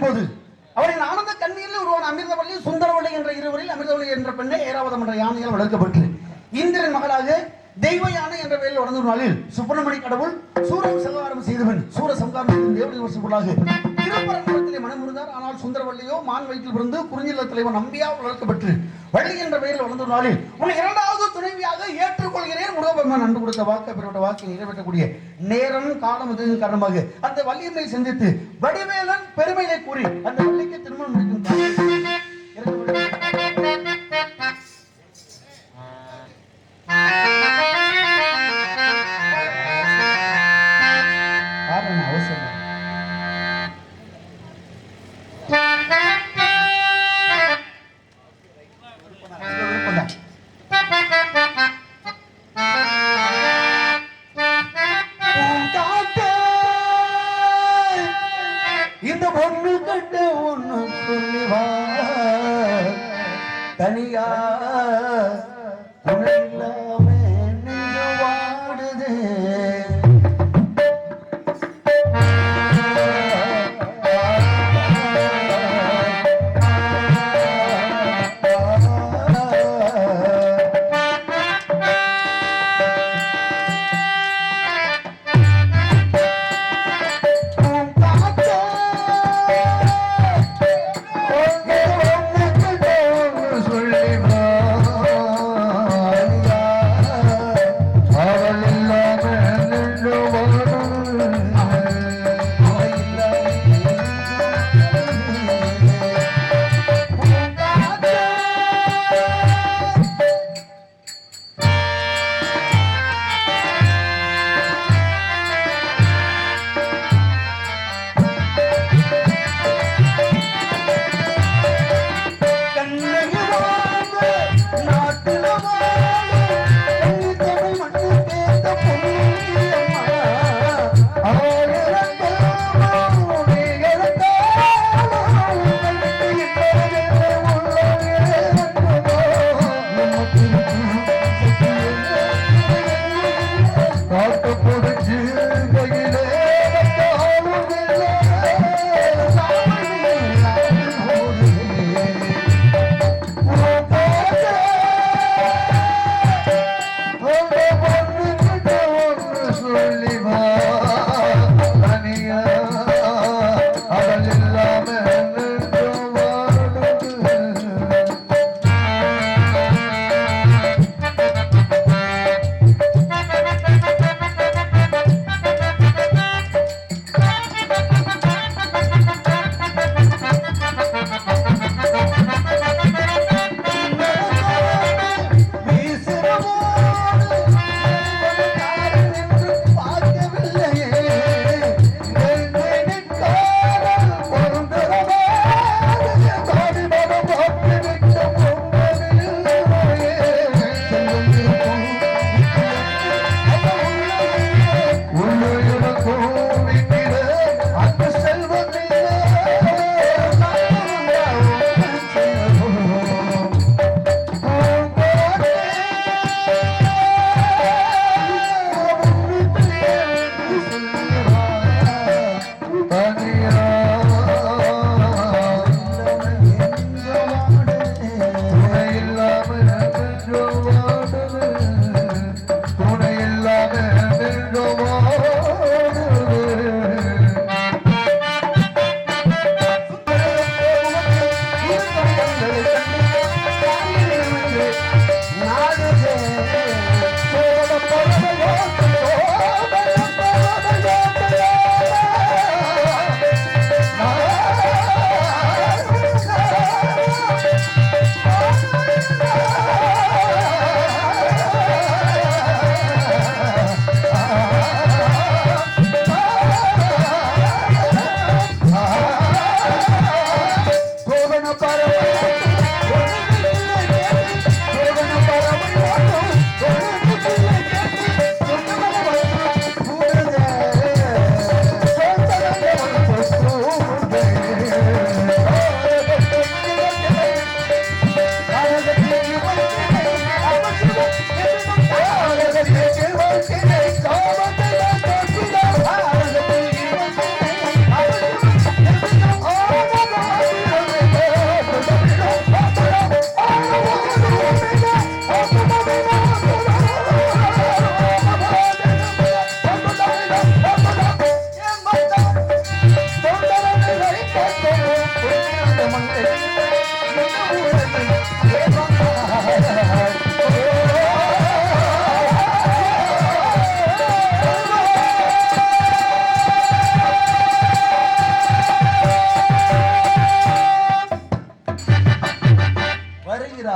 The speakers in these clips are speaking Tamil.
போது அவரின் ஆனந்த கண்ணீரில் உருவான அமிர்தவள்ளி சுந்தரவள்ளி என்ற இருவரில் அமிர்தவள்ளி என்ற பெண்ணை ஏராவதம் என்ற யானையால் வளர்க்கப்பட்டு இந்திரன் மகளாக தெய்வ யானை என்ற பெயரில் வளர்ந்த நாளில் சுப்பிரமணிய கடவுள் சூரன் செல்வாரம் செய்தவன் சூர சம்காரம் செய்த தேவடி வருஷங்களாக திருப்பரங்குன்றத்திலே மனமுருந்தார். ஆனால் சுந்தரவள்ளியோ மான் வயிற்றில் இருந்து குறிஞ்சில தலைவன் நம்பியால் வளர்க்கப்பட்டு வள்ளி என்ற பெயரில் வளர்ந்த நாளில் உன்னை இரண்டாவது துணைவியாக ஏற்றுக்கொள்கிறேன் முருகபெருமான் அன்று கொடுத்த வாக்கு பெறப்பட்ட வாக்கை நிறைவேற்றக்கூடிய நேரம் காலம் இதன் காரணமாக அந்த வள்ளியம்மை சந்தித்து வடிவேலன் பெருமையை கூறி அந்த வள்ளிக்கு திருமணம் முடிக்கும் அவசியம். இந்த பொண்ணு கண்ட ஒண்ணு சொல்லிவா தனியா துணை இல்லாம நின்று வாடுதே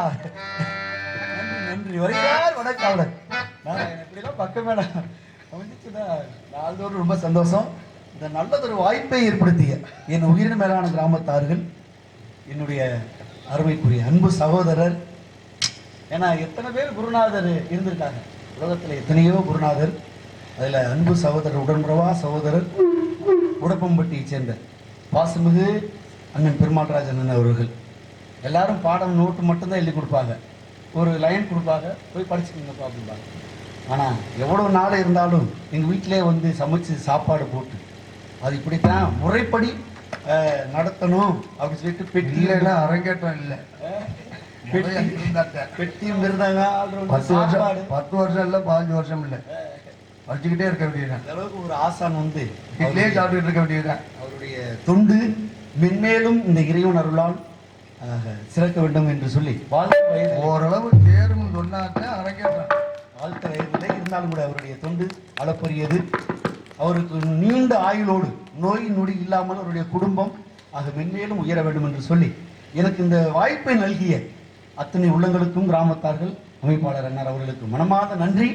நன்றி நன்றி வருகிறார் வடக்காவலர். நான் எப்படிலாம் பக்கம் மேடம் அமைஞ்சிச்சுன்னா நாள்தோறும் ரொம்ப சந்தோஷம். இந்த நல்லதொரு வாய்ப்பை ஏற்படுத்திய என் உயிரின மேலான கிராமத்தார்கள், என்னுடைய அருமைக்குரிய அன்பு சகோதரர். ஏன்னா எத்தனை பேர் குருநாதர் இருந்திருக்காங்க உலகத்தில், எத்தனையோ குருநாதர். அதில் அன்பு சகோதரர், உடன்பிறவா சகோதரர், உடப்பம்பட்டியை சேர்ந்த பாசமிகு அண்ணன் பெருமாள்ராஜ் அண்ணன் அவர்கள். எல்லாரும் பாடம் நோட்டு மட்டும்தான் எழுதி கொடுப்பாங்க, ஒரு லைன் கொடுப்பாங்க, போய் படிச்சுக்கோங்கப்பா அப்படிம்பாங்க. ஆனால் எவ்வளோ நாள் இருந்தாலும் எங்கள் வீட்டிலே வந்து சமைச்சு சாப்பாடு போட்டு அது இப்படித்தான் முறைப்படி நடத்தணும் அப்படின்னு சொல்லிட்டு பெட்டியில அரங்கேற்றம் இல்லை. பெட்டியும் இருந்தாங்க. 10 வருஷம் இல்லை, 15 வருஷம் இல்லை, படிச்சுக்கிட்டே இருக்க வேண்டியதுதான். அந்த அளவுக்கு ஒரு ஆசான் வந்து வீட்டிலேயே சாப்பிட்டுட்டு இருக்க வேண்டியதுதான். அவருடைய தொண்டு மென்மேலும் இந்த இறைவன் அருளால் சிறக்க வேண்டும் என்று சொல்லி வாழ்த்து வயது ஓரளவு தேர்வு சொன்னாத்தான் அரங்கேற்றம். வாழ்த்த வயதில் இருந்தாலும் கூட அவருடைய தொண்டு அளப்பரியது. அவருக்கு நீண்ட ஆயுளோடு நோய் நொடி இல்லாமல் அவருடைய குடும்பம் ஆக மென்மேலும் உயர வேண்டும் என்று சொல்லி எனக்கு இந்த வாய்ப்பை நல்கிய அத்தனை உள்ளங்களுக்கும் கிராமத்தார்கள், அமைப்பாளர் அண்ணார் அவர்களுக்கு மனமார்ந்த நன்றி.